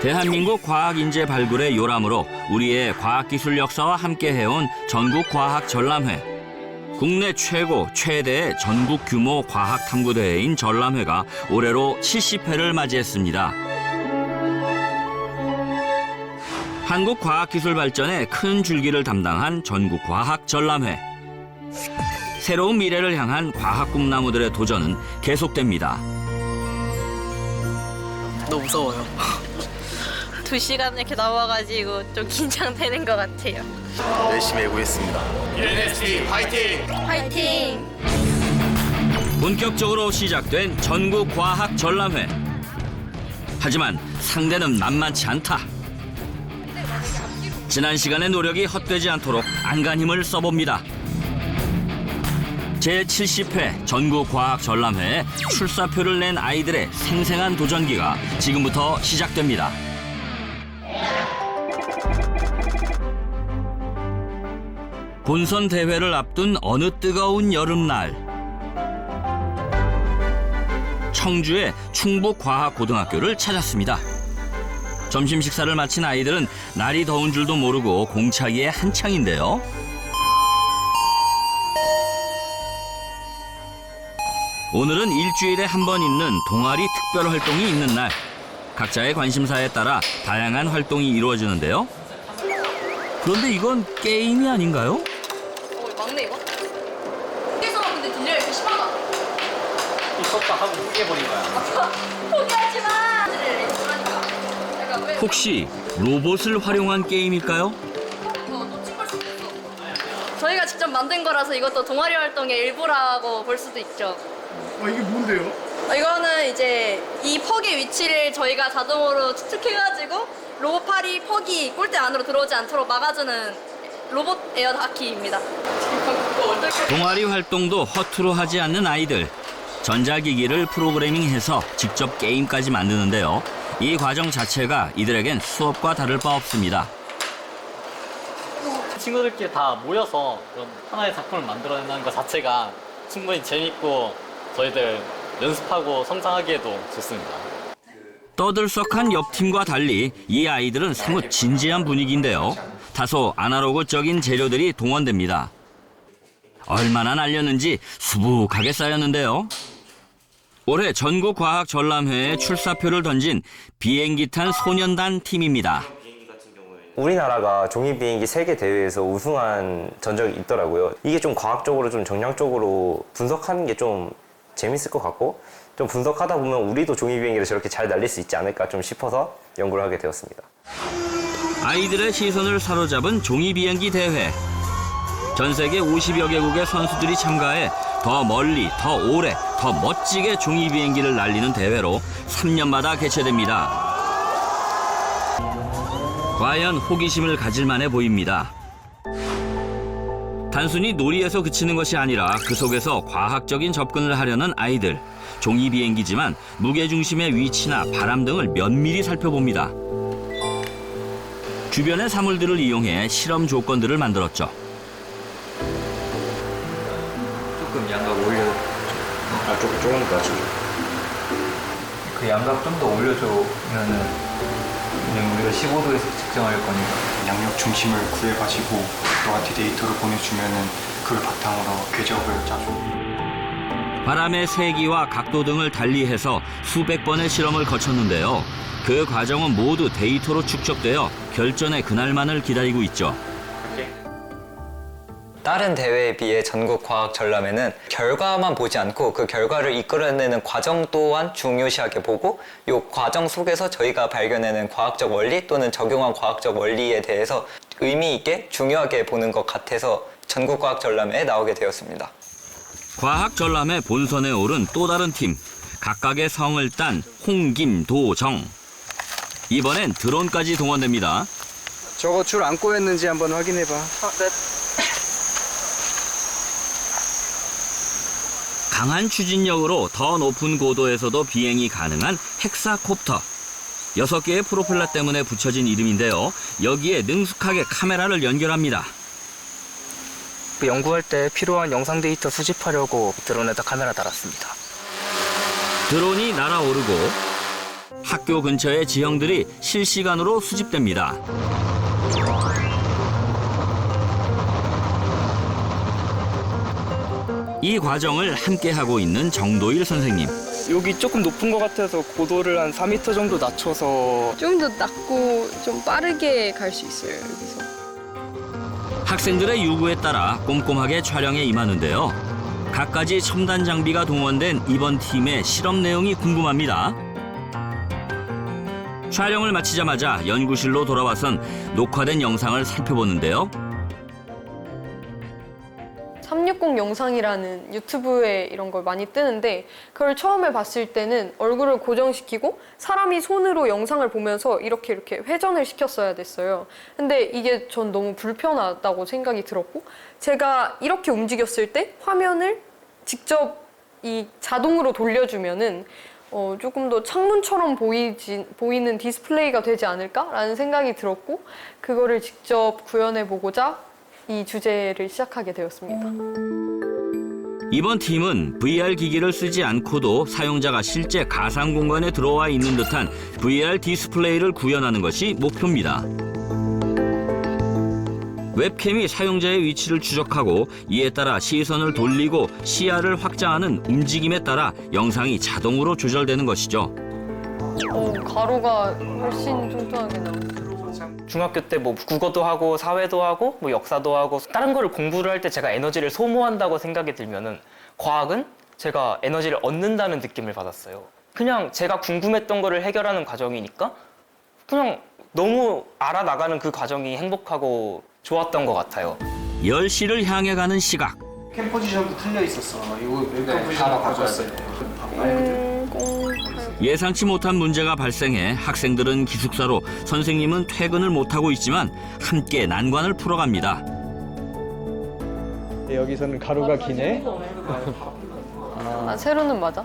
대한민국 과학인재 발굴의 요람으로 우리의 과학기술 역사와 함께해온 전국과학전람회. 국내 최고, 최대의 전국 규모 과학탐구대회인 전람회가 올해로 70회를 맞이했습니다. 한국 과학기술 발전에 큰 줄기를 담당한 전국과학전람회. 새로운 미래를 향한 과학 꿈나무들의 도전은 계속됩니다. 너무 무서워요. 2시간 이렇게 나와가지고 좀 긴장되는 것 같아요. 열심히 해보겠습니다. UNST 파이팅! 파이팅! 본격적으로 시작된 전국과학전람회. 하지만 상대는 만만치 않다. 지난 시간의 노력이 헛되지 않도록 안간힘을 써봅니다. 제70회 전국과학전람회에 출사표를 낸 아이들의 생생한 도전기가 지금부터 시작됩니다. 본선 대회를 앞둔 어느 뜨거운 여름날, 청주의 충북과학고등학교를 찾았습니다. 점심 식사를 마친 아이들은 날이 더운 줄도 모르고 공차기에 한창인데요. 오늘은 일주일에 한 번 있는 동아리 특별 활동이 있는 날. 각자의 관심사에 따라 다양한 활동이 이루어지는데요. 그런데 이건 게임이 아닌가요? 막내 이거? 밖에서 근데 들려야 이렇게 심하다. 있었다 하고 포기해버린 거야. 포기하지 마! 약간 왜 혹시 로봇을 활용한 게임일까요? 이거 놓친 걸 수도 있어. 저희가 직접 만든 거라서 이것도 동아리 활동의 일부라고 볼 수도 있죠. 이게 뭔데요? 이거는 이제 이 퍽의 위치를 저희가 자동으로 추측해가지고 로봇팔이 퍽이 골대 안으로 들어오지 않도록 막아주는 로봇 에어 닫기입니다. 동아리 활동도 허투루 하지 않는 아이들. 전자기기를 프로그래밍해서 직접 게임까지 만드는데요. 이 과정 자체가 이들에겐 수업과 다를 바 없습니다. 친구들끼리 다 모여서 그런 하나의 작품을 만들어낸다는 것 자체가 충분히 재밌고 저희들 연습하고 성장하기에도 좋습니다. 떠들썩한 옆팀과 달리 이 아이들은 사뭇 진지한 분위기인데요. 다소 아날로그적인 재료들이 동원됩니다. 얼마나 날렸는지 수북하게 쌓였는데요. 올해 전국과학전람회에 출사표를 던진 비행기 탄 소년단 팀입니다. 우리나라가 종이비행기 세계 대회에서 우승한 전적이 있더라고요. 이게 좀 과학적으로 좀 정량적으로 분석하는 게 좀 재밌을 것 같고, 좀 분석하다 보면 우리도 종이비행기를 저렇게 잘 날릴 수 있지 않을까 좀 싶어서 연구를 하게 되었습니다. 아이들의 시선을 사로잡은 종이비행기 대회. 전 세계 50여 개국의 선수들이 참가해 더 멀리, 더 오래, 더 멋지게 종이비행기를 날리는 대회로 3년마다 개최됩니다. 과연 호기심을 가질 만해 보입니다. 단순히 놀이에서 그치는 것이 아니라 그 속에서 과학적인 접근을 하려는 아이들. 종이비행기지만 무게중심의 위치나 바람 등을 면밀히 살펴봅니다. 주변의 사물들을 이용해 실험 조건들을 만들었죠. 조금 양각 올려. 조금 더 낮춰줘. 그 양각 좀 더 올려주면은 그냥 우리가 15도에서 측정할 거니까. 양력 중심을 구해가지고 너한테 데이터를 보내주면은 그걸 바탕으로 궤적을 짜줘. 바람의 세기와 각도 등을 달리해서 수백 번의 실험을 거쳤는데요. 그 과정은 모두 데이터로 축적되어 결전의 그날만을 기다리고 있죠. 다른 대회에 비해 전국과학전람회는 결과만 보지 않고 그 결과를 이끌어내는 과정 또한 중요시하게 보고, 이 과정 속에서 저희가 발견해낸 과학적 원리 또는 적용한 과학적 원리에 대해서 의미 있게 중요하게 보는 것 같아서 전국과학전람회에 나오게 되었습니다. 과학전람회 본선에 오른 또 다른 팀. 각각의 성을 딴 홍김도정. 이번엔 드론까지 동원됩니다. 저거 줄 안 꼬였는지 한번 확인해봐. 강한 추진력으로 더 높은 고도에서도 비행이 가능한 헥사콥터. 6개의 프로펠러 때문에 붙여진 이름인데요. 여기에 능숙하게 카메라를 연결합니다. 연구할 때 필요한 영상 데이터 수집하려고 드론에다 카메라 달았습니다. 드론이 날아오르고 학교 근처의 지형들이 실시간으로 수집됩니다. 이 과정을 함께하고 있는 정도일 선생님. 여기 조금 높은 것 같아서 고도를 한 4m 정도 낮춰서 좀 더 낮고 좀 빠르게 갈 수 있어요, 여기서. 학생들의 요구에 따라 꼼꼼하게 촬영에 임하는데요. 갖가지 첨단 장비가 동원된 이번 팀의 실험 내용이 궁금합니다. 촬영을 마치자마자 연구실로 돌아와선 녹화된 영상을 살펴보는데요. 360 영상이라는 유튜브에 이런 걸 많이 뜨는데 그걸 처음에 봤을 때는 얼굴을 고정시키고 사람이 손으로 영상을 보면서 이렇게 회전을 시켰어야 됐어요. 근데 이게 전 너무 불편하다고 생각이 들었고 제가 이렇게 움직였을 때 화면을 직접 이 자동으로 돌려주면은 조금 더 창문처럼 보이는 디스플레이가 되지 않을까라는 생각이 들었고 그거를 직접 구현해보고자 이 주제를 시작하게 되었습니다. 이번 팀은 VR 기기를 쓰지 않고도 사용자가 실제 가상 공간에 들어와 있는 듯한 VR 디스플레이를 구현하는 것이 목표입니다. 웹캠이 사용자의 위치를 추적하고 이에 따라 시선을 돌리고 시야를 확장하는 움직임에 따라 영상이 자동으로 조절되는 것이죠. 가로가 훨씬 뚱뚱하게 나오네요. 중학교 때 뭐 국어도 하고 사회도 하고 뭐 역사도 하고 다른 거를 공부를 할 때 제가 에너지를 소모한다고 생각이 들면은 과학은 제가 에너지를 얻는다는 느낌을 받았어요. 그냥 제가 궁금했던 거를 해결하는 과정이니까 그냥 너무 알아나가는 그 과정이 행복하고 좋았던 것 같아요. 10시를 향해 가는 시각. 캠 포지션도 틀려 있었어. 이거 캠 포지션 바꿨어요. 예상치 못한 문제가 발생해 학생들은 기숙사로, 선생님은 퇴근을 못하고 있지만 함께 난관을 풀어갑니다. 여기서는 가로가 기네. 세로는 맞아?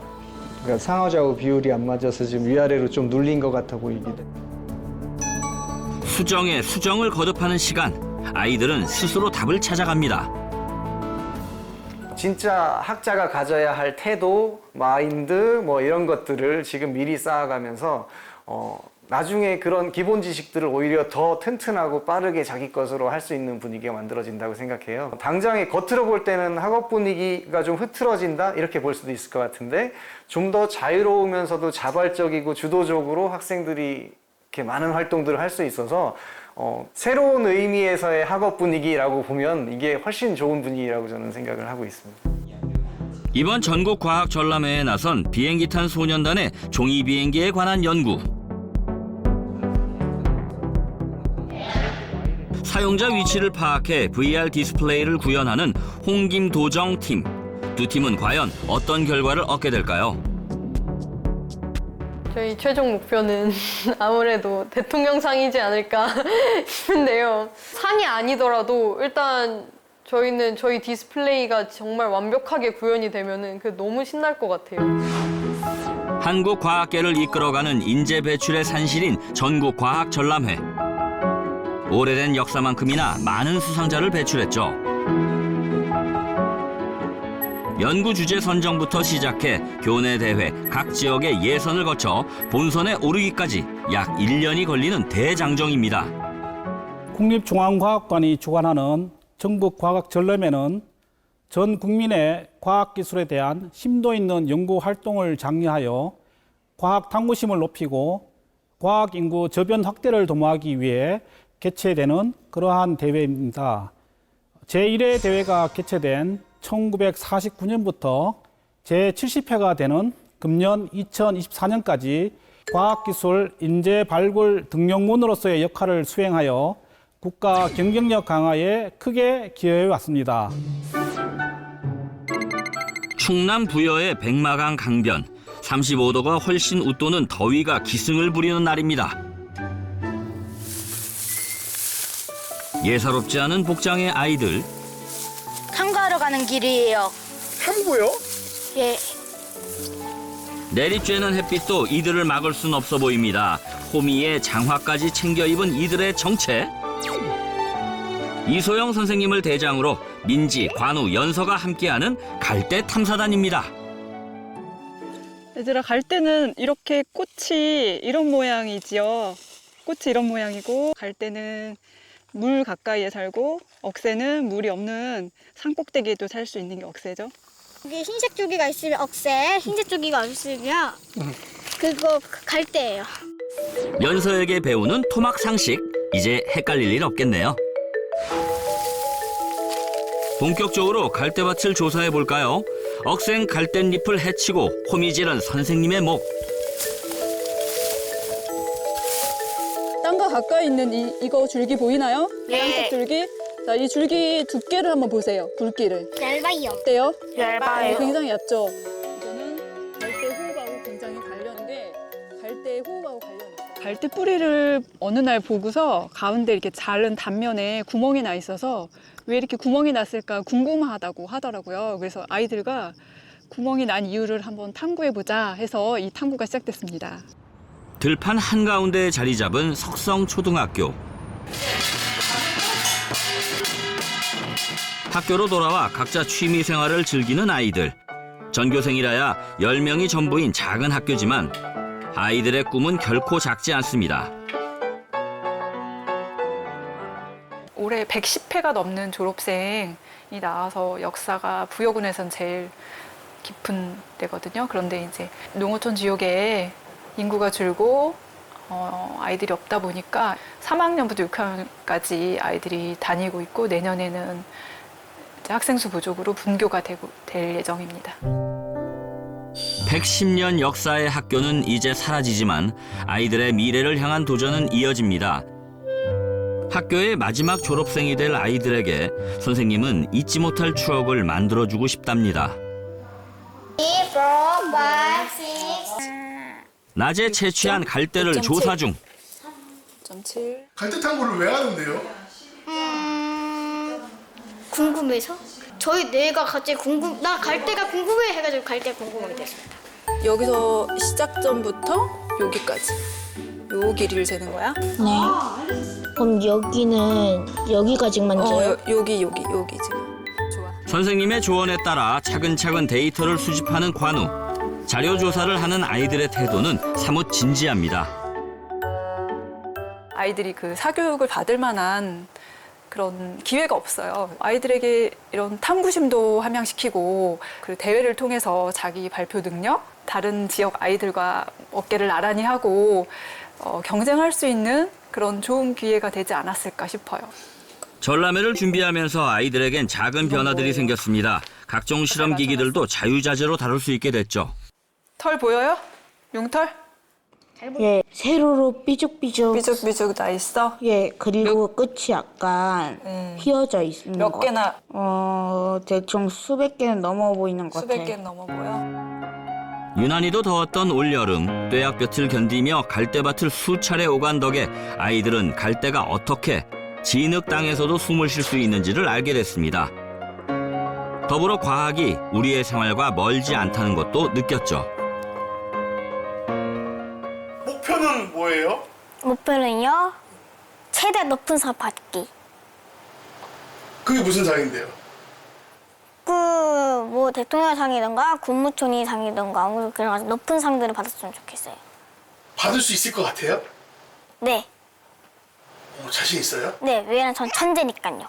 그러니까 상하좌우 비율이 안 맞아서 지금 위아래로 좀 눌린 것 같아 보이기도. 수정에 수정을 거듭하는 시간. 아이들은 스스로 답을 찾아갑니다. 진짜 학자가 가져야 할 태도, 마인드 뭐 이런 것들을 지금 미리 쌓아가면서 나중에 그런 기본 지식들을 오히려 더 튼튼하고 빠르게 자기 것으로 할 수 있는 분위기가 만들어진다고 생각해요. 당장에 겉으로 볼 때는 학업 분위기가 좀 흐트러진다 이렇게 볼 수도 있을 것 같은데 좀 더 자유로우면서도 자발적이고 주도적으로 학생들이 이렇게 많은 활동들을 할 수 있어서 새로운 의미에서의 학업 분위기라고 보면 이게 훨씬 좋은 분위기라고 저는 생각을 하고 있습니다. 이번 전국 과학 전람회에 나선 비행기 탄 소년단의 종이 비행기에 관한 연구. 사용자 위치를 파악해 VR 디스플레이를 구현하는 홍김도정 팀. 두 팀은 과연 어떤 결과를 얻게 될까요? 저희 최종 목표는 아무래도 대통령상이지 않을까 싶은데요. 상이 아니더라도 일단 저희는 저희 디스플레이가 정말 완벽하게 구현이 되면은 그게 너무 신날 것 같아요. 한국 과학계를 이끌어가는 인재 배출의 산실인 전국 과학 전람회. 오래된 역사만큼이나 많은 수상자를 배출했죠. 연구 주제 선정부터 시작해 교내 대회, 각 지역의 예선을 거쳐 본선에 오르기까지 약 1년이 걸리는 대장정입니다. 국립중앙과학관이 주관하는 전국과학전람회는 전 국민의 과학기술에 대한 심도 있는 연구활동을 장려하여 과학 탐구심을 높이고 과학인구 저변 확대를 도모하기 위해 개최되는 그러한 대회입니다. 제1회 대회가 개최된 1949년부터 제70회가 되는 금년 2024년까지 과학기술 인재 발굴 등용문으로서의 역할을 수행하여 국가 경쟁력 강화에 크게 기여해 왔습니다. 충남 부여의 백마강 강변. 35도가 훨씬 웃도는 더위가 기승을 부리는 날입니다. 예사롭지 않은 복장의 아이들. 탐구하러 가는 길이에요. 탐구요? 예. 내리쬐는 햇빛도 이들을 막을 순 없어 보입니다. 호미에 장화까지 챙겨 입은 이들의 정체. 이소영 선생님을 대장으로 민지, 관우, 연서가 함께하는 갈대 탐사단입니다. 얘들아, 갈 때는 이렇게 꽃이 이런 모양이지요. 꽃이 이런 모양이고, 갈 때는 물 가까이에 살고, 억새는 물이 없는 산꼭대기에도 살 수 있는 게 억새죠. 여기 흰색 줄기가 있으면 억새, 흰색 줄기가 없으면 그거 갈대예요. 연서에게 배우는 토막 상식. 이제 헷갈릴 일 없겠네요. 본격적으로 갈대밭을 조사해 볼까요? 억센 갈대잎을 헤치고 호미질은 선생님의 목. 땅과 가까이 있는 이거 줄기 보이나요? 네. 땅속 줄기. 자, 이 줄기 두께를 한번 보세요. 굵기를. 얇아요. 어때요? 얇아요. 굉장히 얇죠? 이거는 갈대 호흡하고 굉장히 관련돼. 갈대 호흡하고 관련있어요. 갈대 뿌리를 어느 날 보고서 가운데 이렇게 자른 단면에 구멍이 나 있어서 왜 이렇게 구멍이 났을까 궁금하다고 하더라고요. 그래서 아이들과 구멍이 난 이유를 한번 탐구해보자 해서 이 탐구가 시작됐습니다. 들판 한가운데에 자리 잡은 석성초등학교. 학교로 돌아와 각자 취미 생활을 즐기는 아이들. 전교생이라야 10명이 전부인 작은 학교지만 아이들의 꿈은 결코 작지 않습니다. 올해 110회가 넘는 졸업생이 나와서 역사가 부여군에선 제일 깊은 데거든요. 그런데 이제 농어촌 지역에 인구가 줄고 아이들이 없다 보니까 3학년부터 6학년까지 아이들이 다니고 있고 내년에는 이제 학생 수 부족으로 분교가 될 예정입니다. 110년 역사의 학교는 이제 사라지지만 아이들의 미래를 향한 도전은 이어집니다. 학교의 마지막 졸업생이 될 아이들에게 선생님은 잊지 못할 추억을 만들어주고 싶답니다. 낮에 채취한 갈대를 조사 중. 5.7. 갈대 탐구를 왜 하는데요? 궁금해서? 저희 뇌가 갑자기 나 갈대가 궁금해 해가지고 갈대가 궁금하게 됐습니다. 여기서 시작점부터 여기까지 요 길이를 재는 거야? 네. 그럼 여기는 여기까지만 재요? 여기 지금. 좋아. 선생님의 조언에 따라 차근차근 데이터를 수집하는 관우. 자료 조사를 하는 아이들의 태도는 사뭇 진지합니다. 아이들이 그 사교육을 받을 만한 그런 기회가 없어요. 아이들에게 이런 탐구심도 함양시키고 그리고 대회를 통해서 자기 발표 능력, 다른 지역 아이들과 어깨를 나란히 하고 경쟁할 수 있는 그런 좋은 기회가 되지 않았을까 싶어요. 전람회를 준비하면서 아이들에겐 작은 변화들이 생겼습니다. 각종 실험 기기들도 자유자재로 다룰 수 있게 됐죠. 털 보여요? 용털? 예, 세로로 삐죽삐죽. 삐죽삐죽 나 있어? 예, 그리고 끝이 약간 휘어져 있는 몇 것 개나? 같아요. 대충 수백 개는 넘어 보이는 것 같아요. 수백 개는 넘어 보여? 유난히도 더웠던 올여름, 뙤약볕을 견디며 갈대밭을 수차례 오간 덕에 아이들은 갈대가 어떻게 진흙 땅에서도 숨을 쉴 수 있는지를 알게 됐습니다. 더불어 과학이 우리의 생활과 멀지 않다는 것도 느꼈죠. 목표는 뭐예요? 목표는요? 최대 높은 상 받기. 그게 무슨 상인데요? 뭐 대통령상이든가 국무총리상이든가 아무튼 그런 높은 상들을 받았으면 좋겠어요. 받을 수 있을 것 같아요? 네. 자신 있어요? 네, 왜냐면 전 천재니까요.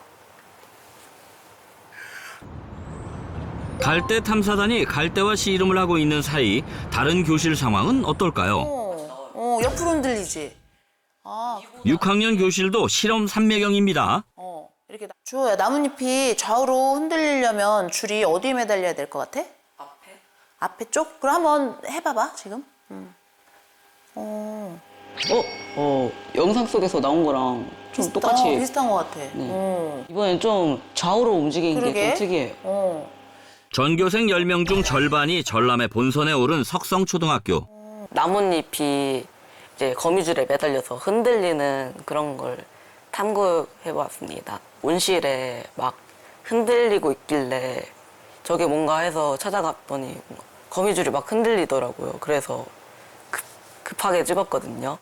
갈대 탐사단이 갈대와 씨름을 하고 있는 사이 다른 교실 상황은 어떨까요? 옆으로 흔들리지. 6학년 교실도 실험 삼매경입니다. 이렇게 주호야, 나뭇잎이 좌우로 흔들리려면 줄이 어디에 매달려야 될 것 같아? 앞에 쪽? 그럼 한번 해봐봐, 지금. 영상 속에서 나온 거랑 좀 똑같이 비슷한 것 같아. 이번엔 좀 좌우로 움직이는 게 그러게. 좀 특이해요. 전교생 10명 중 절반이 전람회 본선에 오른 석성초등학교. 나뭇잎이 이제 거미줄에 매달려서 흔들리는 그런 걸 탐구해봤습니다. 온실에 막 흔들리고 있길래 저게 뭔가 해서 찾아갔더니 거미줄이 막 흔들리더라고요. 그래서 급하게 찍었거든요.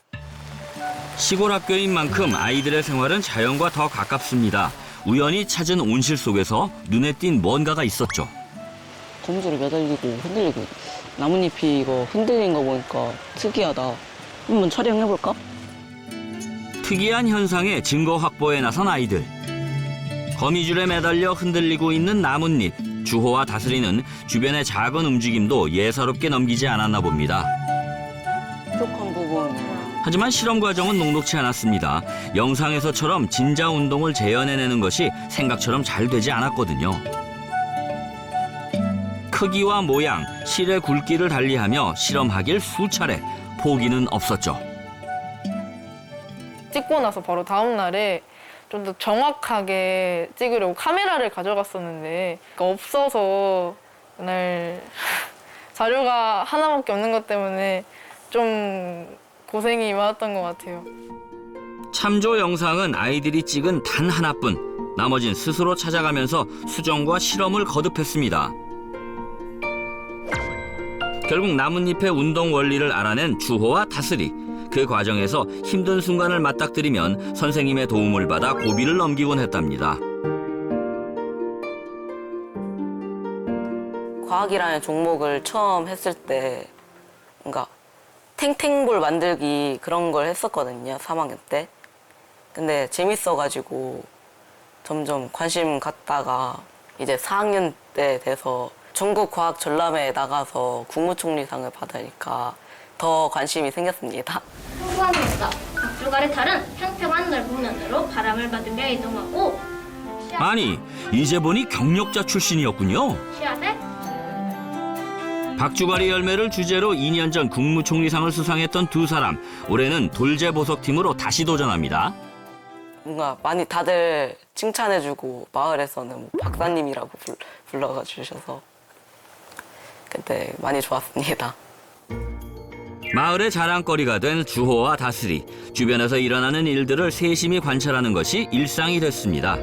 시골 학교인 만큼 아이들의 생활은 자연과 더 가깝습니다. 우연히 찾은 온실 속에서 눈에 띈 뭔가가 있었죠. 거미줄에 매달리고 흔들리고 나뭇잎이 이거 흔들린 거 보니까 특이하다. 한번 촬영해볼까? 특이한 현상의 증거 확보에 나선 아이들. 거미줄에 매달려 흔들리고 있는 나뭇잎. 주호와 다스리는 주변의 작은 움직임도 예사롭게 넘기지 않았나 봅니다. 부족한 부분이랑 하지만 실험 과정은 녹록치 않았습니다. 영상에서처럼 진자 운동을 재현해내는 것이 생각처럼 잘 되지 않았거든요. 크기와 모양, 실의 굵기를 달리하며 실험하길 수차례, 포기는 없었죠. 찍고 나서 바로 다음 날에 좀 더 정확하게 찍으려고 카메라를 가져갔었는데 없어서 그날 자료가 하나밖에 없는 것 때문에 좀 고생이 많았던 것 같아요. 참조 영상은 아이들이 찍은 단 하나뿐. 나머진 스스로 찾아가면서 수정과 실험을 거듭했습니다. 결국 나뭇잎의 운동 원리를 알아낸 주호와 다스리. 그 과정에서 힘든 순간을 맞닥뜨리면 선생님의 도움을 받아 고비를 넘기곤 했답니다. 과학이라는 종목을 처음 했을 때 뭔가 탱탱볼 만들기 그런 걸 했었거든요, 3학년 때. 근데 재밌어가지고 점점 관심 갖다가 이제 4학년 때 돼서 전국 과학 전람회에 나가서 국무총리상을 받으니까 더 관심이 생겼습니다. 후반부에서 박주갈의 달은 평평한 넓은 면으로 바람을 받으며 이동하고 아니, 이제 보니 경력자 출신이었군요. 씨앗에 박주가리 열매를 주제로 2년 전 국무총리상을 수상했던 두 사람. 올해는 돌제보석팀으로 다시 도전합니다. 뭔가 많이 다들 칭찬해주고 마을에서는 뭐 박사님이라고 불러가 주셔서 그때 많이 좋았습니다. 마을의 자랑거리가 된 주호와 다스리. 주변에서 일어나는 일들을 세심히 관찰하는 것이 일상이 됐습니다.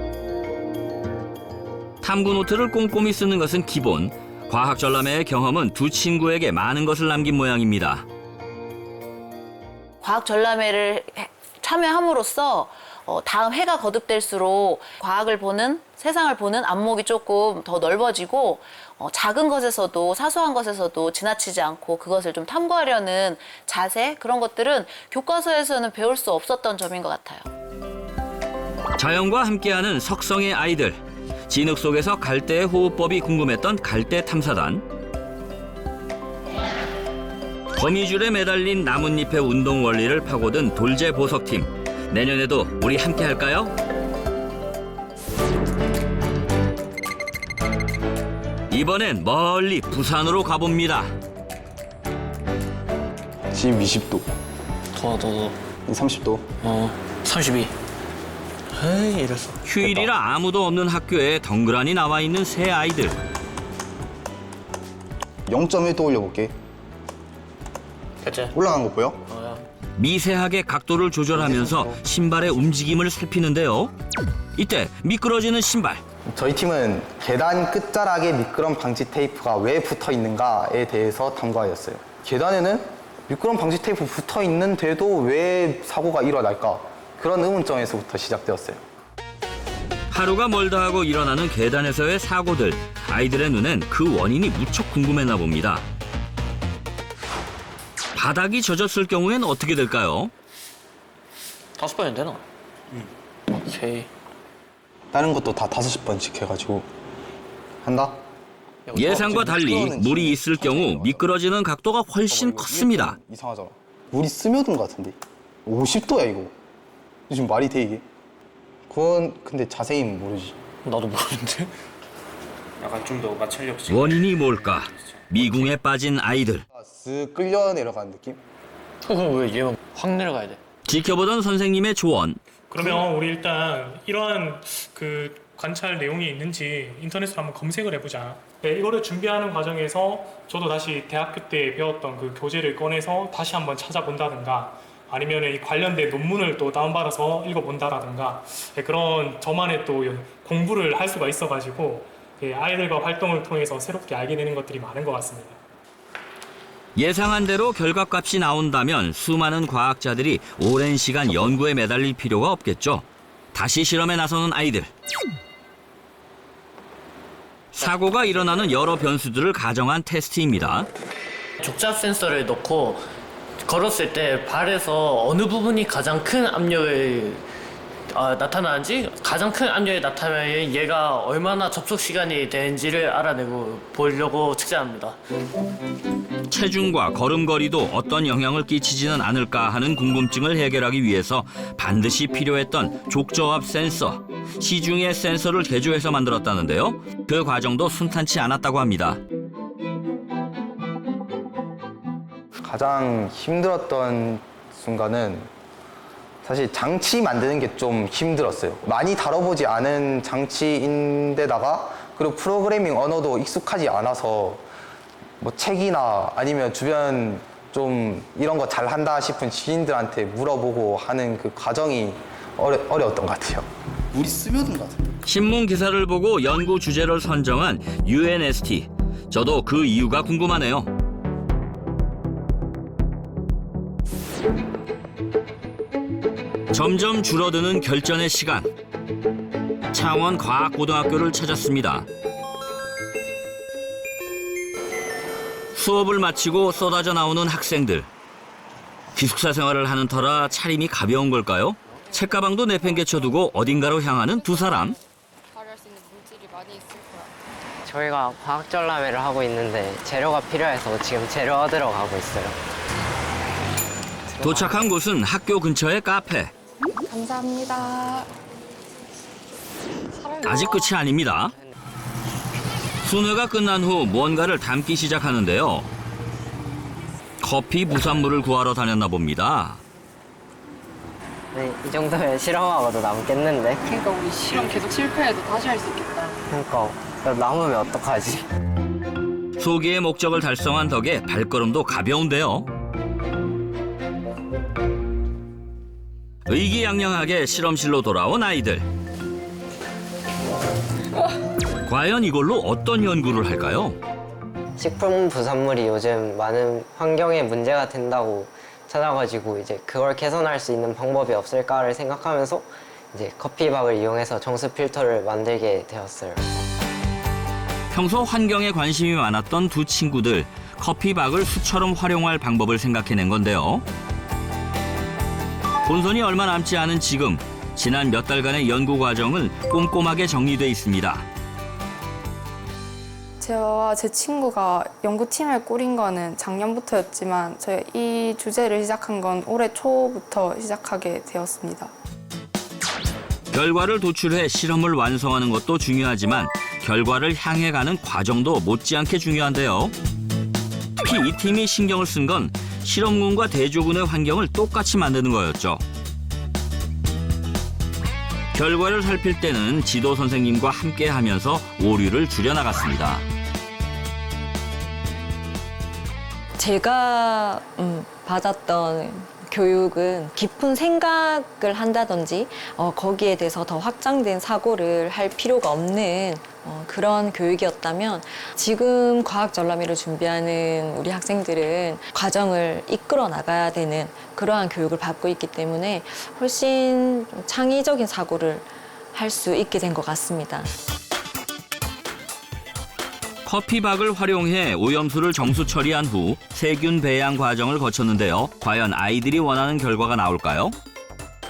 탐구 노트를 꼼꼼히 쓰는 것은 기본. 과학 전람회의 경험은 두 친구에게 많은 것을 남긴 모양입니다. 과학 전람회를 참여함으로써 다음 해가 거듭될수록 과학을 보는, 세상을 보는 안목이 조금 더 넓어지고 작은 것에서도 사소한 것에서도 지나치지 않고 그것을 좀 탐구하려는 자세, 그런 것들은 교과서에서는 배울 수 없었던 점인 것 같아요. 자연과 함께하는 석성의 아이들. 진흙 속에서 갈대의 호흡법이 궁금했던 갈대 탐사단. 거미줄에 매달린 나뭇잎의 운동 원리를 파고든 돌제 보석팀. 내년에도 우리 함께 할까요? 이번엔 멀리 부산으로 가봅니다. 지금 20도. 더. 30도. 32. 에이, 이랬어. 휴일이라 아무도 없는 학교에 덩그러니 나와 있는 세 아이들. 0.1도 올려볼게. 됐지? 올라간 거 보여? 미세하게 각도를 조절하면서 신발의 움직임을 살피는데요. 이때 미끄러지는 신발. 저희 팀은 계단 끝자락에 미끄럼 방지 테이프가 왜 붙어 있는가에 대해서 탐구하였어요. 계단에는 미끄럼 방지 테이프 붙어 있는데도 왜 사고가 일어날까? 그런 의문점에서부터 시작되었어요. 하루가 멀다 하고 일어나는 계단에서의 사고들. 아이들의 눈엔 그 원인이 무척 궁금했나 봅니다. 바닥이 젖었을 경우엔 어떻게 될까요? 5번이면 되나? 오케이. 다른 것도 다 5번씩 해가지고 한다? 예상과 달리 물이 있을 경우 미끄러지는 각도가 훨씬 컸습니다. 이상하잖아. 물이 스며든 것 같은데. 50도야 이거. 지금 말이 돼 이게? 그건 근데 자세히는 모르지. 나도 모르는데. 약간 좀 더 마찰력. 원인이 뭘까? 미궁에 빠진 아이들. 쓱 끌려 내려가는 느낌? 그럼 왜 얘만 확 내려가야 돼? 지켜보던 선생님의 조언. 그러면 우리 일단 이러한 그 관찰 내용이 있는지 인터넷으로 한번 검색을 해보자. 네, 이거를 준비하는 과정에서 저도 다시 대학교 때 배웠던 그 교재를 꺼내서 다시 한번 찾아본다든가 아니면 이 관련된 논문을 또 다운받아서 읽어본다라든가 그런 저만의 또 공부를 할 수가 있어가지고 아이들과 활동을 통해서 새롭게 알게 되는 것들이 많은 것 같습니다. 예상한 대로 결과값이 나온다면 수많은 과학자들이 오랜 시간 연구에 매달릴 필요가 없겠죠. 다시 실험에 나서는 아이들. 사고가 일어나는 여러 변수들을 가정한 테스트입니다. 족잡 센서를 넣고 걸었을 때 발에서 어느 부분이 가장 큰 압력을 나타나는지, 가장 큰 압력이 나타나면 얘가 얼마나 접속 시간이 되는지를 알아내고 보려고 측정합니다. 체중과 걸음걸이도 어떤 영향을 끼치지는 않을까 하는 궁금증을 해결하기 위해서 반드시 필요했던 족저압 센서. 시중에 센서를 개조해서 만들었다는데요. 그 과정도 순탄치 않았다고 합니다. 가장 힘들었던 순간은 사실 장치 만드는 게 좀 힘들었어요. 많이 다뤄보지 않은 장치인데다가 그리고 프로그래밍 언어도 익숙하지 않아서 뭐 책이나 아니면 주변 좀 이런 거 잘한다 싶은 지인들한테 물어보고 하는 그 과정이 어려웠던 것 같아요. 우리 스며든 것 같아요. 신문 기사를 보고 연구 주제를 선정한 UNST. 저도 그 이유가 궁금하네요. 점점 줄어드는 결전의 시간. 창원 과학고등학교를 찾았습니다. 수업을 마치고 쏟아져 나오는 학생들. 기숙사 생활을 하는 터라 차림이 가벼운 걸까요? 책가방도 내팽개쳐두고 어딘가로 향하는 두 사람. 저희가 과학전람회를 하고 있는데 재료가 필요해서 지금 재료 얻으러 가고 있어요. 도착한 곳은 학교 근처의 카페. 감사합니다. 아직 끝이 아닙니다. 순회가 끝난 후 무언가를 담기 시작하는데요. 커피 부산물을 구하러 다녔나 봅니다. 네, 이 정도면 실험하고도 남겠는데? 그러니까 우리 실험 계속 실패해도 다시 할 수 있겠다. 그러니까 남으면 어떡하지? 소기의 목적을 달성한 덕에 발걸음도 가벼운데요. 의기양양하게 실험실로 돌아온 아이들. 과연 이걸로 어떤 연구를 할까요? 식품 부산물이 요즘 많은 환경에 문제가 된다고 찾아가지고 이제 그걸 개선할 수 있는 방법이 없을까를 생각하면서 이제 커피박을 이용해서 정수 필터를 만들게 되었어요. 평소 환경에 관심이 많았던 두 친구들. 커피박을 수처럼 활용할 방법을 생각해낸 건데요. 본선이 얼마 남지 않은 지금, 지난 몇 달간의 연구 과정은 꼼꼼하게 정리돼 있습니다. 저와 제 친구가 연구팀을 꾸린 거는 작년부터였지만 저희 이 주제를 시작한 건 올해 초부터 시작하게 되었습니다. 결과를 도출해 실험을 완성하는 것도 중요하지만 결과를 향해 가는 과정도 못지않게 중요한데요. 특히 이 팀이 신경을 쓴 건 실험군과 대조군의 환경을 똑같이 만드는 거였죠. 결과를 살필 때는 지도 선생님과 함께 하면서 오류를 줄여나갔습니다. 제가 받았던 교육은 깊은 생각을 한다든지 거기에 대해서 더 확장된 사고를 할 필요가 없는 그런 교육이었다면 지금 과학전람회를 준비하는 우리 학생들은 과정을 이끌어 나가야 되는 그러한 교육을 받고 있기 때문에 훨씬 창의적인 사고를 할 수 있게 된 것 같습니다. 커피박을 활용해 오염수를 정수 처리한 후 세균 배양 과정을 거쳤는데요. 과연 아이들이 원하는 결과가 나올까요?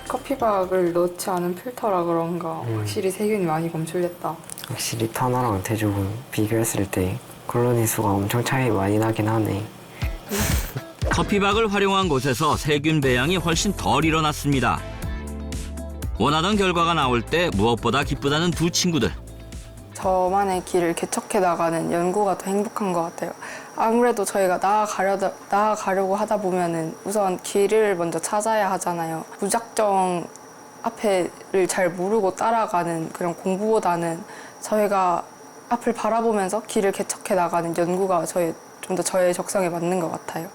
커피박을 넣지 않은 필터라 그런가 확실히 세균이 많이 검출됐다. 확실히 탄화랑 대조군 비교했을 때 콜로니 수가 엄청 차이 많이 나긴 하네. 커피박을 활용한 곳에서 세균 배양이 훨씬 덜 일어났습니다. 원하던 결과가 나올 때 무엇보다 기쁘다는 두 친구들. 저만의 길을 개척해 나가는 연구가 더 행복한 것 같아요. 아무래도 저희가 나아가려고 하다 보면은 우선 길을 먼저 찾아야 하잖아요. 무작정 앞에를 잘 모르고 따라가는 그런 공부보다는 저희가 앞을 바라보면서 길을 개척해 나가는 연구가 좀 더 저의 적성에 맞는 것 같아요.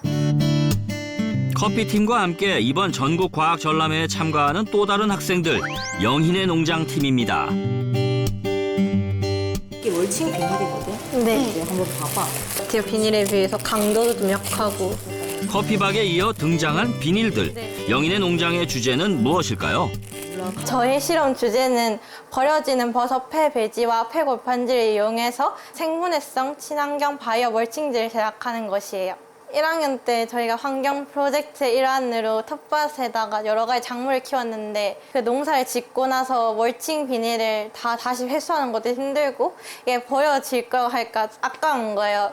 커피팀과 함께 이번 전국 과학전람회에 참가하는 또 다른 학생들, 영희네 농장팀입니다. 이게 월칭 비닐이거든? 네. 한번 봐봐. 제 비닐에 비해서 강도도 좀 약하고. 커피박에 이어 등장한 비닐들. 영희네 농장의 주제는 무엇일까요? 저의 실험 주제는 버려지는 버섯 폐 배지와 폐골판지를 이용해서 생분해성 친환경 바이오 멀칭지를 제작하는 것이에요. 1학년 때 저희가 환경 프로젝트의 일환으로 텃밭에다가 여러 가지 작물을 키웠는데 그 농사를 짓고 나서 멀칭 비닐을 다 다시 회수하는 것도 힘들고 이게 버려질 거 할까 아까운 거예요.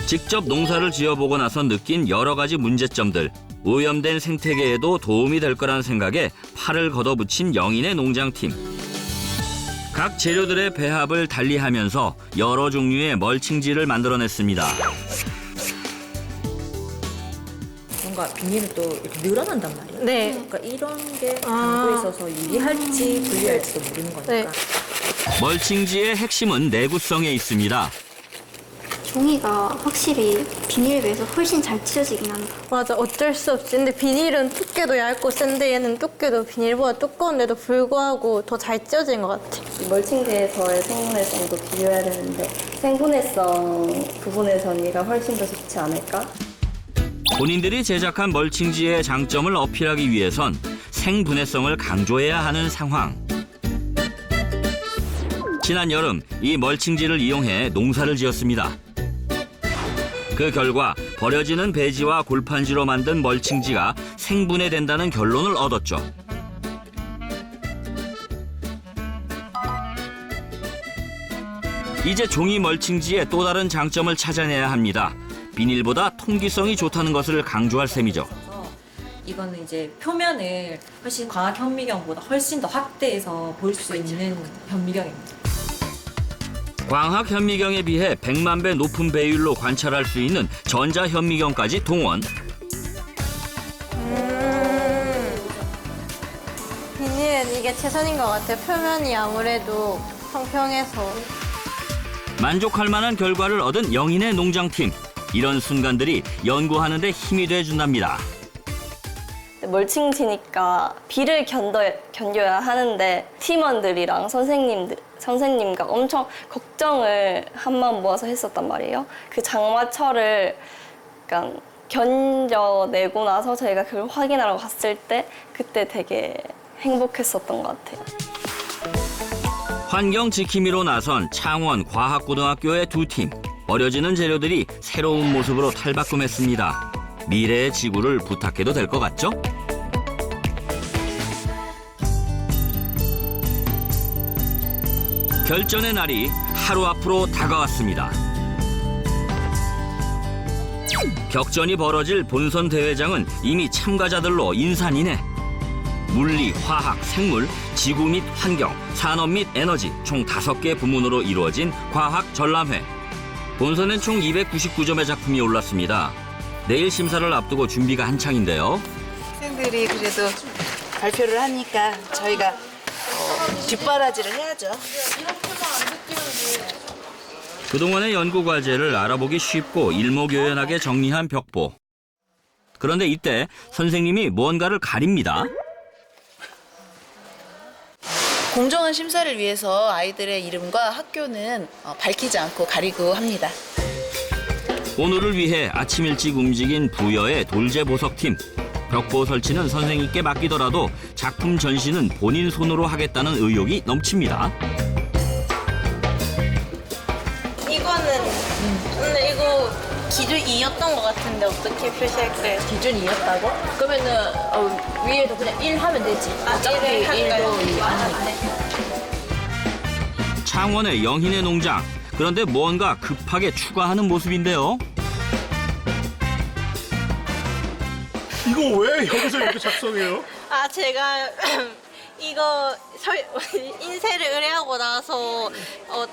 직접 농사를 지어보고 나서 느낀 여러 가지 문제점들, 오염된 생태계에도 도움이 될 거란 생각에 팔을 걷어붙인 영인의 농장팀. 각 재료들의 배합을 달리하면서 여러 종류의 멀칭지를 만들어냈습니다. 뭔가 비닐은 또 이렇게 늘어난단 말이에요. 네. 그러니까 이런 게 강도에 있어서 유리할지 불리할지도 모르는 거니까. 네. 멀칭지의 핵심은 내구성에 있습니다. 종이가 확실히 비닐에 비해서 훨씬 잘 찢어지긴 한다. 맞아, 어쩔 수 없지. 근데 비닐은 두께도 얇고 센데 얘는 두께도 비닐보다 두꺼운데도 불구하고 더 잘 찢어진 것 같아. 멀칭지에서의 생분해성도 비교해야 되는데 생분해성 부분에선 얘가 훨씬 더 좋지 않을까? 본인들이 제작한 멀칭지의 장점을 어필하기 위해선 생분해성을 강조해야 하는 상황. 지난 여름 이 멀칭지를 이용해 농사를 지었습니다. 그 결과 버려지는 배지와 골판지로 만든 멀칭지가 생분해된다는 결론을 얻었죠. 이제 종이 멀칭지의 또 다른 장점을 찾아내야 합니다. 비닐보다 통기성이 좋다는 것을 강조할 셈이죠. 이거는 이제 표면을 훨씬 광학 현미경보다 훨씬 더 확대해서 볼 수 있는 현미경입니다. 광학 현미경에 비해 100만 배 높은 배율로 관찰할 수 있는 전자 현미경까지 동원. 비닐은 이게 최선인 것 같아. 표면이 아무래도 평평해서. 만족할 만한 결과를 얻은 영인의 농장팀. 이런 순간들이 연구하는 데 힘이 돼준답니다. 멀칭지니까 비를 견뎌야 하는데 팀원들이랑 선생님과 엄청 걱정을 한마음 모아서 했었단 말이에요. 그 장마철을 약간 견뎌내고 나서 저희가 그걸 확인하러 갔을 때 그때 되게 행복했었던 것 같아요. 환경 지킴이로 나선 창원 과학고등학교의 두 팀. 버려지는 재료들이 새로운 모습으로 탈바꿈했습니다. 미래의 지구를 부탁해도 될 것 같죠? 결전의 날이 하루 앞으로 다가왔습니다. 격전이 벌어질 본선 대회장은 이미 참가자들로 인산인해. 물리, 화학, 생물, 지구 및 환경, 산업 및 에너지 총 5개 부문으로 이루어진 과학 전람회. 본선엔 총 299점의 작품이 올랐습니다. 내일 심사를 앞두고 준비가 한창인데요. 학생들이 그래도 발표를 하니까 저희가 뒷바라지를 해야죠. 그동안의 연구 과제를 알아보기 쉽고 일목요연하게 정리한 벽보. 그런데 이때 선생님이 무언가를 가립니다. 공정한 심사를 위해서 아이들의 이름과 학교는 밝히지 않고 가리고 합니다. 오늘을 위해 아침 일찍 움직인 부여의 돌제 보석팀. 벽보 설치는 선생님께 맡기더라도 작품 전시는 본인 손으로 하겠다는 의욕이 넘칩니다. 이거는 근데 이거 기준 2였던 것 같은데 어떻게 표시할까요? 기준 2였다고? 그러면은 위에도 그냥 1 하면 되지. 어차피 1도 2 하니까. 창원의 영인의 농장. 그런데 무언가 급하게 추가하는 모습인데요. 이거 왜 여기서 이렇게 작성해요? 아 제가 이거 인쇄를 의뢰하고 나서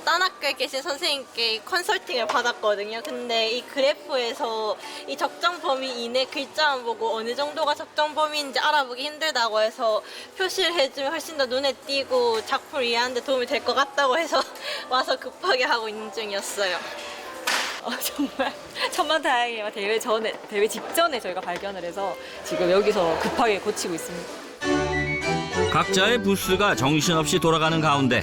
딴 학교에 계신 선생님께 컨설팅을 받았거든요. 근데 이 그래프에서 이 적정 범위 이내 글자만 보고 어느 정도가 적정 범위인지 알아보기 힘들다고 해서 표시를 해주면 훨씬 더 눈에 띄고 작품을 이해하는 데 도움이 될 것 같다고 해서 와서 급하게 하고 있는 중이었어요. 정말 천만다행이에요. 대회 직전에 저희가 발견을 해서 지금 여기서 급하게 고치고 있습니다. 각자의 부스가 정신없이 돌아가는 가운데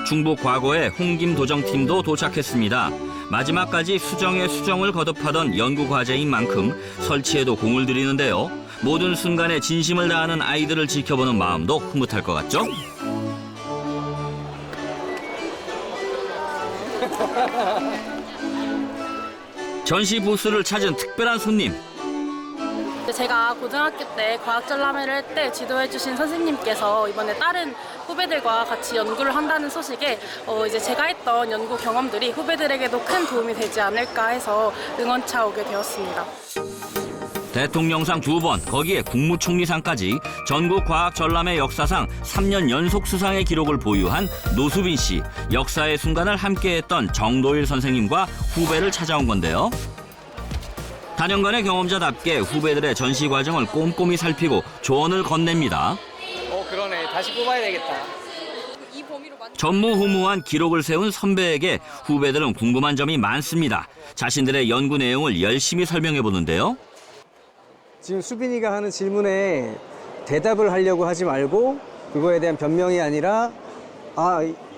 충북 과거의 홍김 도정팀도 도착했습니다. 마지막까지 수정에 수정을 거듭하던 연구 과제인 만큼 설치에도 공을 들이는데요. 모든 순간에 진심을 다하는 아이들을 지켜보는 마음도 흐뭇할 것 같죠? 전시 부스를 찾은 특별한 손님. 제가 고등학교 때 과학전람회를 할 때 지도해주신 선생님께서 이번에 다른 후배들과 같이 연구를 한다는 소식에 이제 제가 했던 연구 경험들이 후배들에게도 큰 도움이 되지 않을까 해서 응원차 오게 되었습니다. 대통령상 2번, 거기에 국무총리상까지 전국 과학전람회 역사상 3년 연속 수상의 기록을 보유한 노수빈 씨. 역사의 순간을 함께했던 정도일 선생님과 후배를 찾아온 건데요. 단연간의 경험자답게 후배들의 전시 과정을 꼼꼼히 살피고 조언을 건넵니다. 그러네. 다시 뽑아야 되겠다. 전무후무한 기록을 세운 선배에게 후배들은 궁금한 점이 많습니다. 자신들의 연구 내용을 열심히 설명해 보는데요. 지금 수빈이가 하는 질문에 대답을 하려고 하지 말고 그거에 대한 변명이 아니라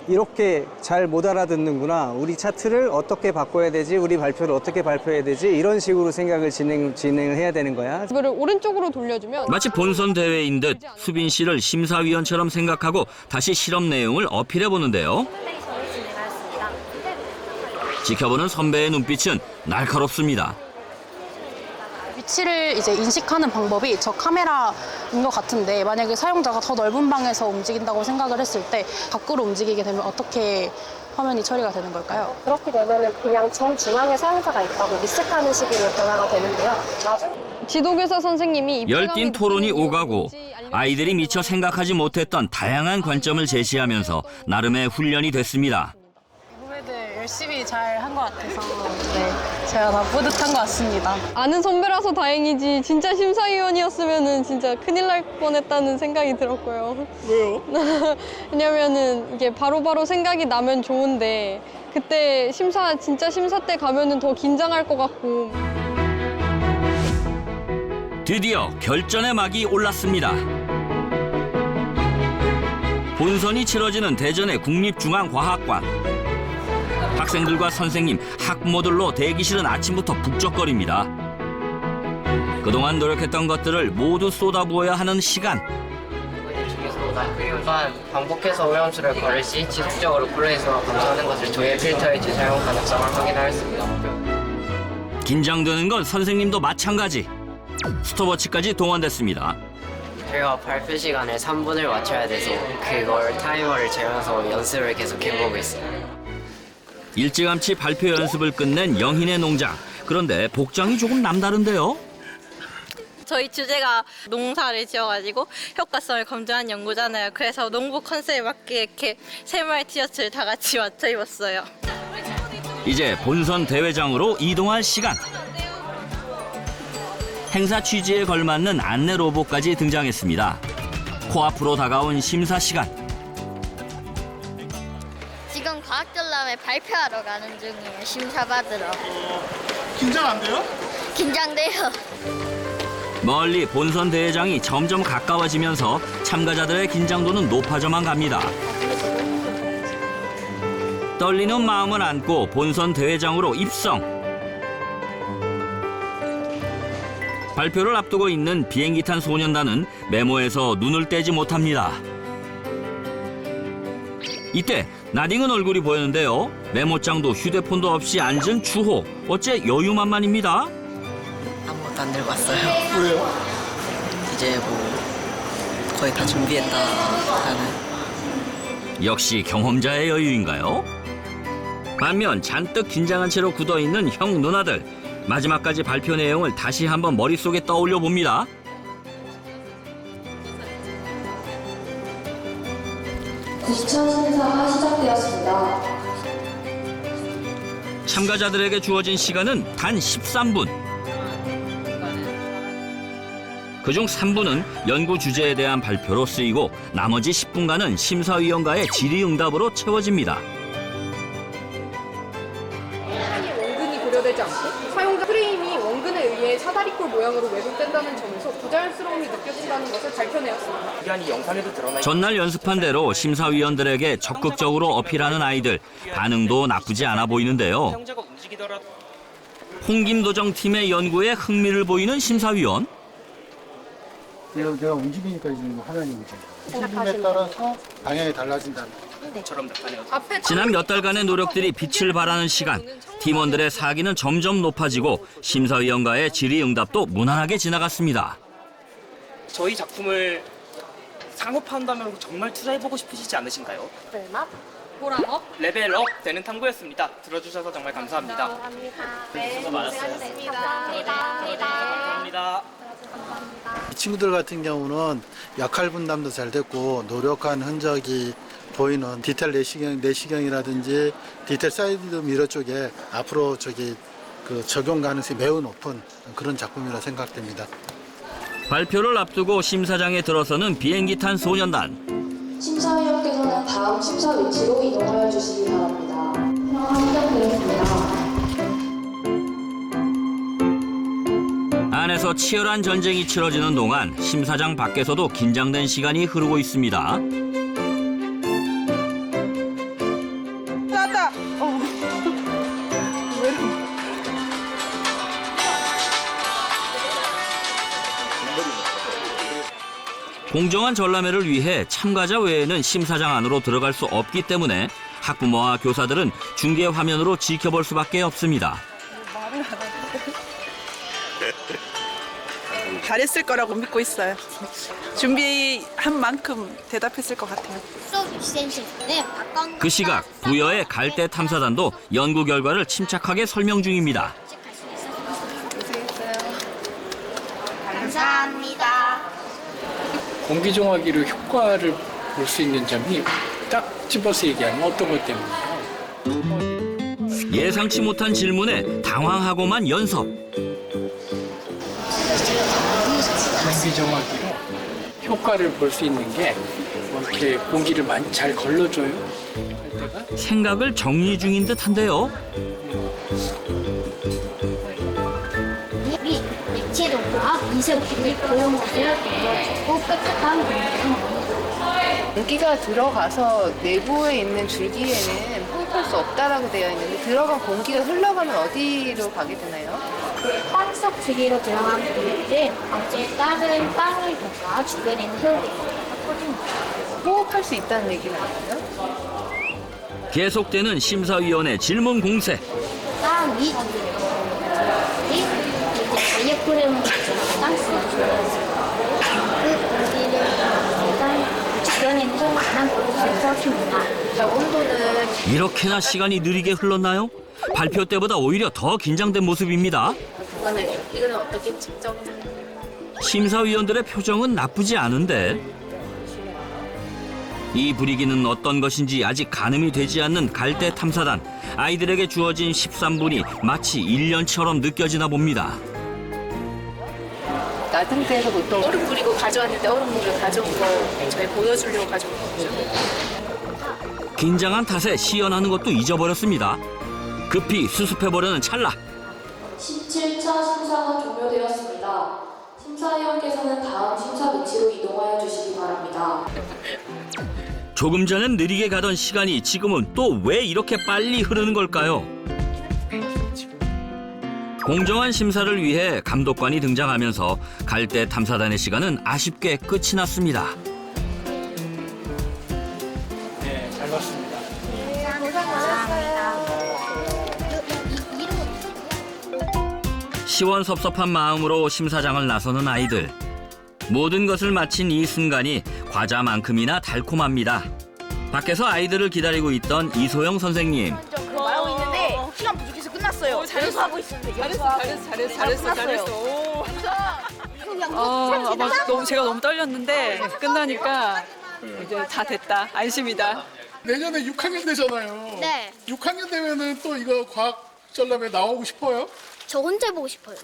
이렇게 잘 못 알아듣는구나. 우리 차트를 어떻게 바꿔야 되지? 우리 발표를 어떻게 발표해야 되지? 이런 식으로 생각을 진행을 해야 되는 거야. 이거를 오른쪽으로 돌려주면 마치 본선 대회인 듯 수빈 씨를 심사위원처럼 생각하고 다시 실험 내용을 어필해 보는데요. 지켜보는 선배의 눈빛은 날카롭습니다. 위치를 이제 인식하는 방법이 저 카메라인 것 같은데 만약에 사용자가 더 넓은 방에서 움직인다고 생각을 했을 때 밖으로 움직이게 되면 어떻게 화면이 처리가 되는 걸까요? 그렇게 되면 그냥 정중앙에 사용자가 있다고 리셋하는 식으로 변화가 되는데요. 지도교사 선생님이 열띤 토론이 오가고 아이들이 미처 생각하지 못했던 다양한 관점을 제시하면서 나름의 훈련이 됐습니다. 후배들 열심히 잘 한 것 같아서 제가 다 뿌듯한 것 같습니다. 아는 선배라서 다행이지 진짜 심사위원이었으면은 진짜 큰일 날 뻔했다는 생각이 들었고요. 왜요? 왜냐면은 이게 바로바로 생각이 나면 좋은데 그때 진짜 심사 때 가면은 더 긴장할 것 같고. 드디어 결전의 막이 올랐습니다. 본선이 치러지는 대전의 국립중앙과학관. 학생들과 선생님, 학부모들로 대기실은 아침부터 북적거립니다. 그동안 노력했던 것들을 모두 쏟아부어야 하는 시간. 또한 반복해서 오염수를 걸을 시 지속적으로 플레이에서 감소하는 것을 조회 필터의 재사용 가능성을 확인하였습니다. 긴장되는 건 선생님도 마찬가지. 스톱워치까지 동원됐습니다. 저희가 발표 시간에 3분을 맞춰야 돼서 그걸 타이머를 재면서 연습을 계속 해보고 있어요. 일찌감치 발표 연습을 끝낸 영희네 농장. 그런데 복장이 조금 남다른데요. 저희 주제가 농사를 지어가지고 효과성을 검증한 연구잖아요. 그래서 농부 컨셉에 맞게 이렇게 새마을 티셔츠를 다 같이 맞춰 입었어요. 이제 본선 대회장으로 이동할 시간. 행사 취지에 걸맞는 안내 로봇까지 등장했습니다. 코앞으로 다가온 심사 시간. 지금 과학전람회 발표하러 가는 중이에요. 심사 받으러. 긴장 안 돼요? 긴장돼요. 멀리 본선 대회장이 점점 가까워지면서 참가자들의 긴장도는 높아져만 갑니다. 떨리는 마음을 안고 본선 대회장으로 입성. 발표를 앞두고 있는 비행기 탄 소년단은 메모에서 눈을 떼지 못합니다. 이때 나딩은 얼굴이 보였는데요. 메모장도 휴대폰도 없이 앉은 주호. 어째 여유만만입니다. 아무것도 안 들고 왔어요. 왜요? 이제 거의 다 준비했다 하는. 역시 경험자의 여유인가요? 반면 잔뜩 긴장한 채로 굳어있는 형 누나들. 마지막까지 발표 내용을 다시 한번 머릿속에 떠올려 봅니다. 심사가 시작되었습니다. 참가자들에게 주어진 시간은 단 13분. 그중 3분은 연구 주제에 대한 발표로 쓰이고 나머지 10분간은 심사위원과의 질의응답으로 채워집니다. 원근이 고려되지 않고 사용자 프레임이 원근에 의해 사다리꼴 모양으로 왜곡된다는 점에서 부자연스러움이 느껴진다는 것을 밝혀내었습니다. 전날 연습한 대로 심사위원들에게 적극적으로 어필하는 아이들. 반응도 나쁘지 않아 보이는데요. 홍김도정 팀의 연구에 흥미를 보이는 심사위원. 내가 움직이니까 지금 하나님 거죠. 흐름에 따라서 방향이 달라진다는 것처럼 나타내요. 지난 몇 달간의 노력들이 빛을 발하는 시간. 팀원들의 사기는 점점 높아지고 심사위원과의 질의응답도 무난하게 지나갔습니다. 저희 작품을 상업화한다면 정말 투자해보고 싶으시지 않으신가요? 레벨업? 보람업? 레벨업 되는 탐구였습니다. 들어주셔서 정말 감사합니다. 네, 수고 많았어요. 감사합니다. 이 친구들 같은 경우는 역할 분담도 잘 됐고 노력한 흔적이 보이는 디테일 내시경이라든지 디테일 사이드 미러 쪽에 앞으로 그 적용 가능성이 매우 높은 그런 작품이라 생각됩니다. 발표를 앞두고 심사장에 들어서는 비행기 탄 소년단. 심사위원께서는 다음 심사 위치로 이동하여 주시기 바랍니다. 확정되었습니다. 안에서 치열한 전쟁이 치러지는 동안 심사장 밖에서도 긴장된 시간이 흐르고 있습니다. 나다. 공정한 전람회를 위해 참가자 외에는 심사장 안으로 들어갈 수 없기 때문에 학부모와 교사들은 중계 화면으로 지켜볼 수밖에 없습니다. 잘했을 거라고 믿고 있어요. 준비한 만큼 대답했을 것 같아요. 그 시각 부여의 갈대 탐사단도 연구 결과를 침착하게 설명 중입니다. 감사합니다. 공기종화기로 효과를 볼 수 있는 점이 딱 집어서 얘기하면 어떤 것 때문일까요? 예상치 못한 질문에 당황하고만 연섭. 공기종화기로 효과를 볼 수 있는 게 뭐 이렇게 공기를 많이 잘 걸러줘요. 생각을 정리 중인 듯한데요. 액체동과 미세먼지 고용 것을 고 깨끗한 공기가 들어가서 내부에 있는 줄기에는 호흡할 수 없다라고 되어 있는데 들어간 공기가 흘러가면 어디로 가게 되나요? 땅속 주기로 들어간 공기를 어제 다른 땅을 통과 주변에 있는 흙을 호흡할 수 있다는 얘기는 아니에요? 계속되는 심사위원의 질문 공세. 땅 위 전력 흐름을 땅속 그 공기를 땅 주변에 있는 다른 곳으로 퍼줍니다. 온도는 이렇게나 시간이 느리게 흘렀나요? 발표 때보다 오히려 더 긴장된 모습입니다. 이거는 어떻게 측정? 심사위원들의 표정은 나쁘지 않은데 이 분위기는 어떤 것인지 아직 가늠이 되지 않는 갈대 탐사단. 아이들에게 주어진 13분이 마치 1년처럼 느껴지나 봅니다. 낮은 데에서 보통 얼음 뿌리고 가져왔는데 얼음물을 가져온 거 저희 보여주려고 가져온 거죠. 긴장한 탓에 시연하는 것도 잊어버렸습니다. 급히 수습해보려는 찰나. 17차 심사가 종료되었습니다. 심사위원께서는 다음 심사 위치로 이동하여 주시기 바랍니다. 조금 전엔 느리게 가던 시간이 지금은 또 왜 이렇게 빨리 흐르는 걸까요? 공정한 심사를 위해 감독관이 등장하면서 갈대 탐사단의 시간은 아쉽게 끝이 났습니다. 네, 잘 봤습니다. 시원섭섭한 마음으로 심사장을 나서는 아이들. 모든 것을 마친 이 순간이 과자만큼이나 달콤합니다. 밖에서 아이들을 기다리고 있던 이소영 선생님. 말하고 있는데 시간 부족해서 끝났어요. 잘했어 하고 있었는데 잘했어. 제가 너무 떨렸는데 끝나니까 이제 다 됐다. 안심이다. 내년에 6학년 되잖아요. 네. 6학년 되면은 또 이거 과학 전람회 나오고 싶어요? 저 혼자 보고 싶어요.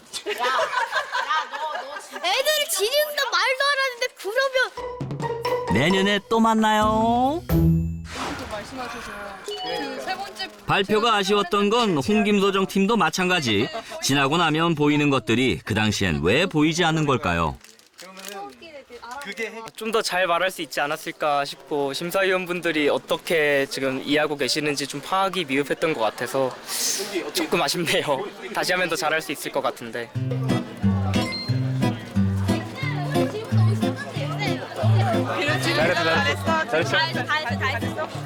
애들이 지리응답 말도 안 하는데 그러면 내년에 또 만나요. 발표가 아쉬웠던 건 홍김소정 팀도 마찬가지. 지나고 나면 보이는 것들이 그 당시엔 왜 보이지 않는 걸까요? 좀 더 잘 말할 수 있지 않았을까 싶고 심사위원분들이 어떻게 지금 이해하고 계시는지 좀 파악이 미흡했던 것 같아서 조금 아쉽네요. 다시 하면 더 잘할 수 있을 것 같은데. 잘했어.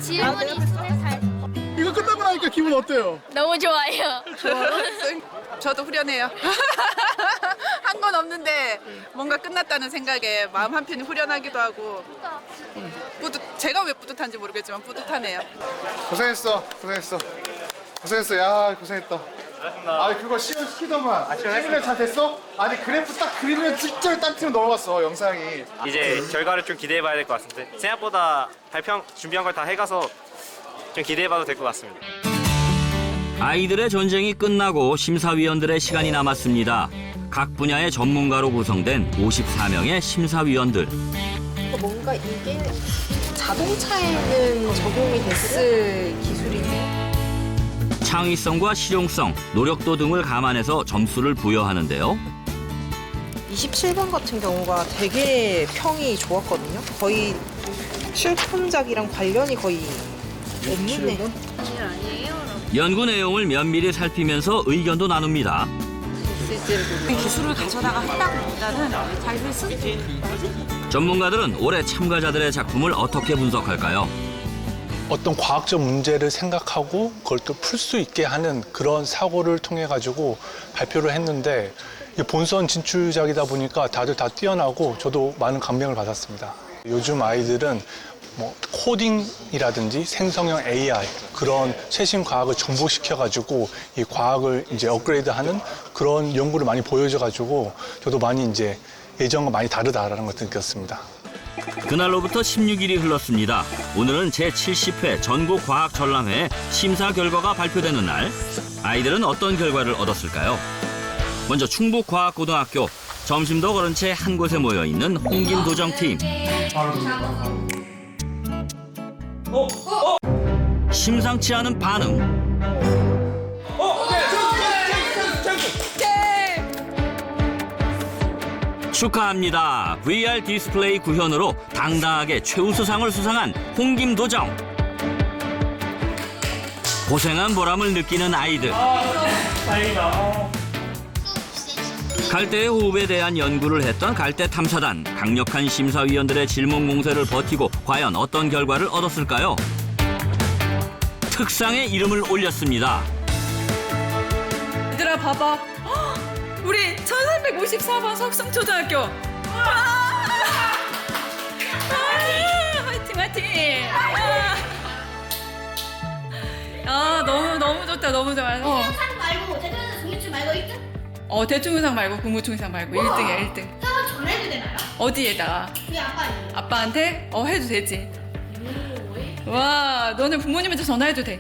질문이 있으면 잘. 이거 끝나고 나니까 기분 어때요? 너무 좋아요. 저도 후련해요. 한 건 없는데 뭔가 끝났다는 생각에 마음 한편이 후련하기도 하고 제가 왜 뿌듯한지 모르겠지만 뿌듯하네요. 고생했어. 야, 고생했다. 아, 그거 시키더만. 시뮬레이션 잘 됐어? 아니, 그래프 딱 그리면 진짜 딴 팀 넘어갔어, 영상이. 이제 결과를 좀 기대해봐야 될 것 같은데 생각보다 준비한 걸 다 해가서 좀 기대해봐도 될 것 같습니다. 아이들의 전쟁이 끝나고 심사위원들의 시간이 남았습니다. 각 분야의 전문가로 구성된 54명의 심사위원들. 뭔가 이게 자동차에는 적용이 됐을 기술인데 창의성과 실용성, 노력도 등을 감안해서 점수를 부여하는데요. 27번 같은 경우가 되게 평이 좋았거든요. 거의 출품작이랑 관련이 거의 없는데. 연구 내용을 면밀히 살피면서 의견도 나눕니다. 기술을 가져다가 한다기보다는 자기들 쓴 전문가들은 올해 참가자들의 작품을 어떻게 분석할까요? 어떤 과학적 문제를 생각하고 그걸 또 풀 수 있게 하는 그런 사고를 통해 가지고 발표를 했는데 본선 진출작이다 보니까 다들 다 뛰어나고 저도 많은 감명을 받았습니다. 요즘 아이들은 뭐 코딩이라든지 생성형 AI 그런 최신 과학을 접목시켜 가지고 이 과학을 이제 업그레이드하는 그런 연구를 많이 보여줘 가지고 저도 많이 이제 예전과 많이 다르다라는 것을 느꼈습니다. 그날로부터 16일이 흘렀습니다. 오늘은 제70회 전국과학전람회 심사 결과가 발표되는 날. 아이들은 어떤 결과를 얻었을까요? 먼저 충북과학고등학교. 점심도 거른 채 한 곳에 모여있는 홍김도정팀. 심상치 않은 반응. 축하합니다. VR 디스플레이 구현으로 당당하게 최우수상을 수상한 홍김도정. 고생한 보람을 느끼는 아이들. 갈대의 호흡에 대한 연구를 했던 갈대 탐사단. 강력한 심사위원들의 질문 공세를 버티고 과연 어떤 결과를 얻었을까요? 특상의 이름을 올렸습니다. 얘들아 봐봐. 우리 1354번 석성초등학교. 화이팅. 너무 좋다. 너무 좋아. 대통령 말고 대통령 종이줄 말고 1등? 대충상 말고 국무총리상 말고 1등이야 1등. 한번 전화해도 되나요? 어디에다가? 우리 아빠는. 아빠한테? 해도 되지. 와, 너네 부모님한테 전화해도 돼.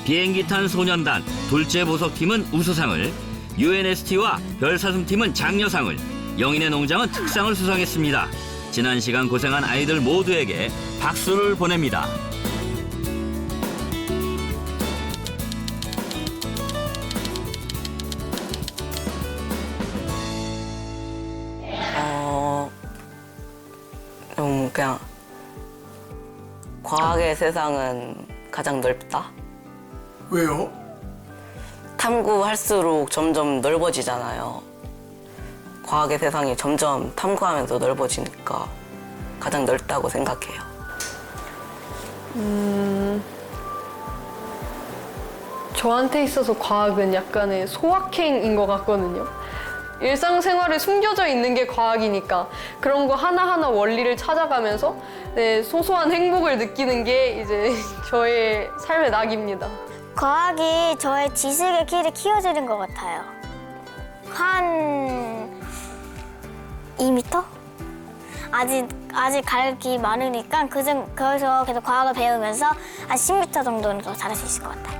비행기 탄 소년단, 둘째 보석팀은 우수상을, UNST와 별사슴팀은 장려상을, 영인의 농장은 특상을 수상했습니다. 지난 시간 고생한 아이들 모두에게 박수를 보냅니다. 그냥 과학의 세상은 가장 넓다. 왜요? 탐구할수록 점점 넓어지잖아요. 과학의 세상이 점점 탐구하면서 넓어지니까 가장 넓다고 생각해요. 저한테 있어서 과학은 약간의 소확행인 것 같거든요. 일상생활에 숨겨져 있는 게 과학이니까 그런 거 하나하나 원리를 찾아가면서 소소한 행복을 느끼는 게 이제 저의 삶의 낙입니다. 과학이 저의 지식의 길을 키워주는 것 같아요. 한 2m? 아직 갈 길이 많으니까 거기서 계속 과학을 배우면서 한 10m 정도는 더 잘할 수 있을 것 같아요.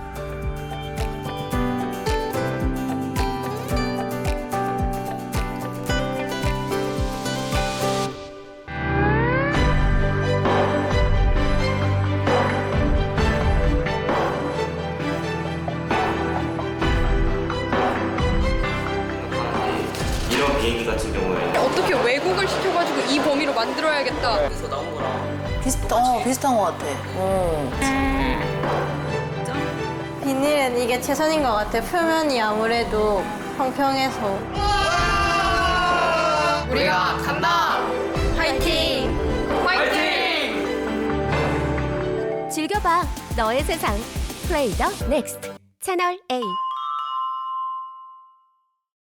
이런 비행기 같은 경우에 어떻게 왜곡을 시켜가지고 이 범위로 만들어야겠다. 그래서 나온 거랑 비슷한 것 같아. 비닐은 이게 최선인 것 같아. 표면이 아무래도 평평해서. 우리가 간다. 화이팅! 화이팅! 즐겨 꾸며봐. 너의 세상. 플레이 더 넥스트. 채널 A.